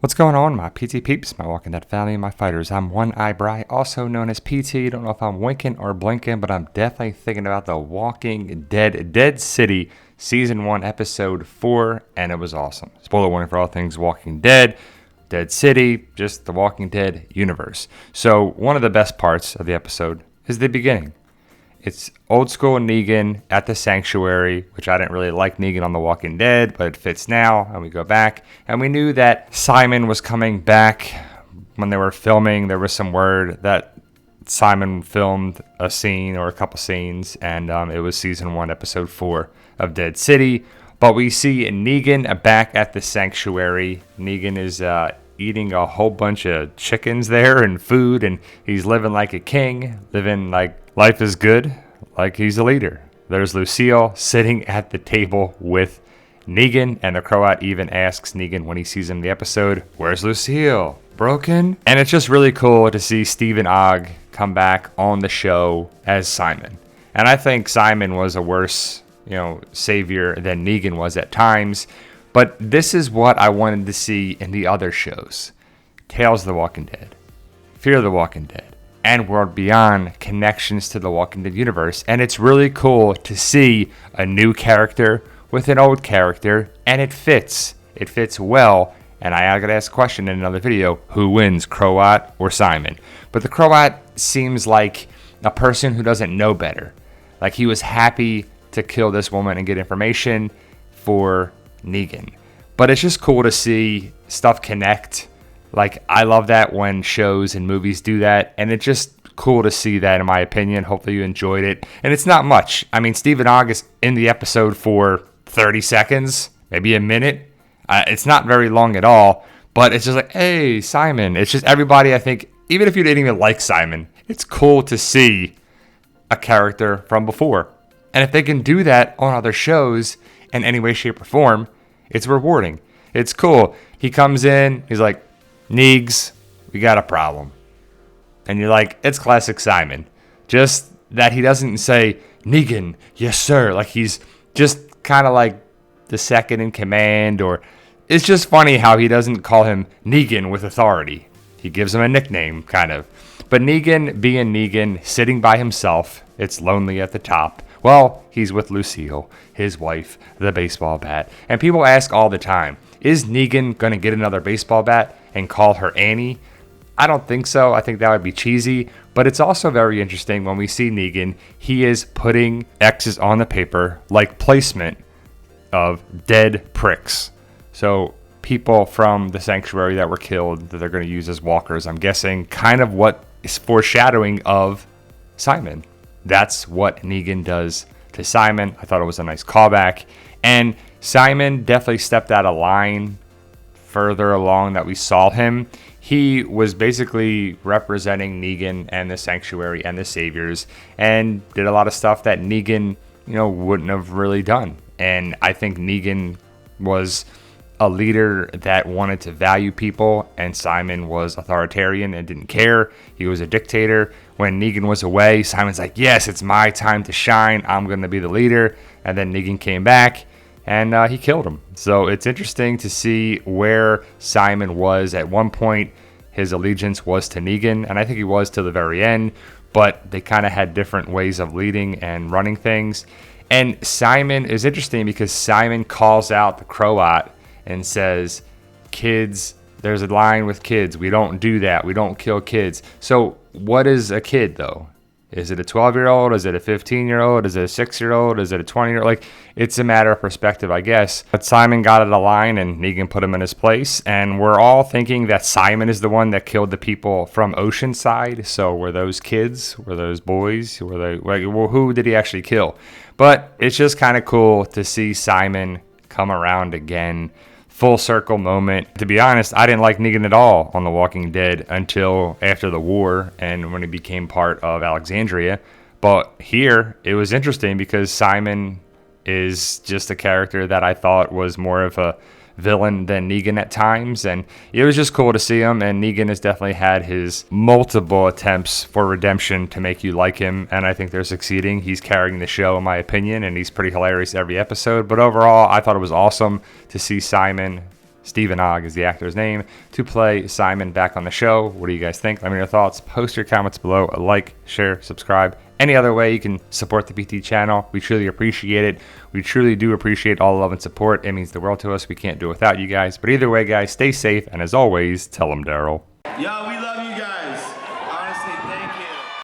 What's going on, my PT peeps, my Walking Dead family, my fighters? I'm One Eye Bry, also known as PT. Don't know if I'm winking or blinking, but I'm definitely thinking about The Walking Dead, Dead City, Season 1, Episode 4, and it was awesome. Spoiler warning for all things Walking Dead, Dead City, just the Walking Dead universe. So one of the best parts of the episode is the beginning. It's old school Negan at the sanctuary, which I didn't really like Negan on The Walking Dead, but it fits now. And we go back, and we knew that Simon was coming back. When they were filming, there was some word that Simon filmed a scene or a couple scenes, and it was Season 1, Episode 4 of Dead City. But we see Negan back at the sanctuary. Negan is eating a whole bunch of chickens there and food, and he's living like a king, living like life is good, like he's a leader. There's Lucille sitting at the table with Negan, and the Croat even asks Negan when he sees him in the episode, "Where's Lucille? Broken?" And it's just really cool to see Stephen Ogg come back on the show as Simon. And I think Simon was a worse, savior than Negan was at times. But this is what I wanted to see in the other shows. Tales of the Walking Dead, Fear of the Walking Dead, and World Beyond, connections to the Walking Dead universe. And it's really cool to see a new character with an old character, and it fits. It fits well. And I gotta ask a question in another video, who wins, Croat or Simon? But the Croat seems like a person who doesn't know better. Like he was happy to kill this woman and get information for Negan. But it's just cool to see stuff connect. Like, I love that when shows and movies do that, and it's just cool to see that, in my opinion. Hopefully you enjoyed it. And it's not much. I mean, Stephen Ogg is in the episode for 30 seconds, maybe a minute. It's not very long at all, but it's just like, hey, Simon. It's just everybody, I think, even if you didn't even like Simon, it's cool to see a character from before. And if they can do that on other shows in any way, shape, or form, it's rewarding. It's cool. He comes in, he's like, Neegs, we got a problem. And you're like, it's classic Simon. Just that he doesn't say, Negan, yes sir. Like he's just kind of like the second in command, or it's just funny how he doesn't call him Negan with authority. He gives him a nickname, kind of. But Negan being Negan, sitting by himself, it's lonely at the top. Well, he's with Lucille, his wife, the baseball bat. And people ask all the time, is Negan going to get another baseball bat and call her Annie? I don't think so. I think that would be cheesy. But it's also very interesting when we see Negan, he is putting X's on the paper like placement of dead pricks. So people from the sanctuary that were killed that they're going to use as walkers, I'm guessing, kind of what is foreshadowing of Simon. That's what Negan does to Simon. I thought it was a nice callback. And Simon definitely stepped out of line further along that we saw him. He was basically representing Negan and the Sanctuary and the Saviors, and did a lot of stuff that Negan, wouldn't have really done. And I think Negan was a leader that wanted to value people, and Simon was authoritarian and didn't care. He was a dictator. When Negan was away, Simon's like, yes, it's my time to shine. I'm going to be the leader. And then Negan came back, and he killed him. So it's interesting to see where Simon was. At one point, his allegiance was to Negan, and I think he was to the very end, but they kind of had different ways of leading and running things. And Simon is interesting because Simon calls out the Croat and says, kids, there's a line with kids. We don't do that. We don't kill kids. So what is a kid, though? Is it a 12-year-old? Is it a 15-year-old? Is it a 6-year-old? Is it a 20-year-old? Like, it's a matter of perspective, I guess. But Simon got it a line, and Negan put him in his place. And we're all thinking that Simon is the one that killed the people from Oceanside. So were those kids? Were those boys? Were they? Well, who did he actually kill? But it's just kind of cool to see Simon come around again. Full circle moment. To be honest, I didn't like Negan at all on The Walking Dead until after the war and when he became part of Alexandria. But here, it was interesting because Simon is just a character that I thought was more of a villain than Negan at times, and it was just cool to see him. And Negan has definitely had his multiple attempts for redemption to make you like him, and I think they're succeeding. He's carrying the show, in my opinion, and he's pretty hilarious every episode. But overall, I thought it was awesome to see Simon Stephen Ogg is the actor's name, to play Simon back on the show. What do you guys think? Let me know your thoughts. Post your comments below. Like, share, subscribe. Any other way you can support the PT channel, we truly appreciate it. We truly do appreciate all the love and support. It means the world to us. We can't do it without you guys. But either way, guys, stay safe. And as always, tell them Daryl. Yo, we love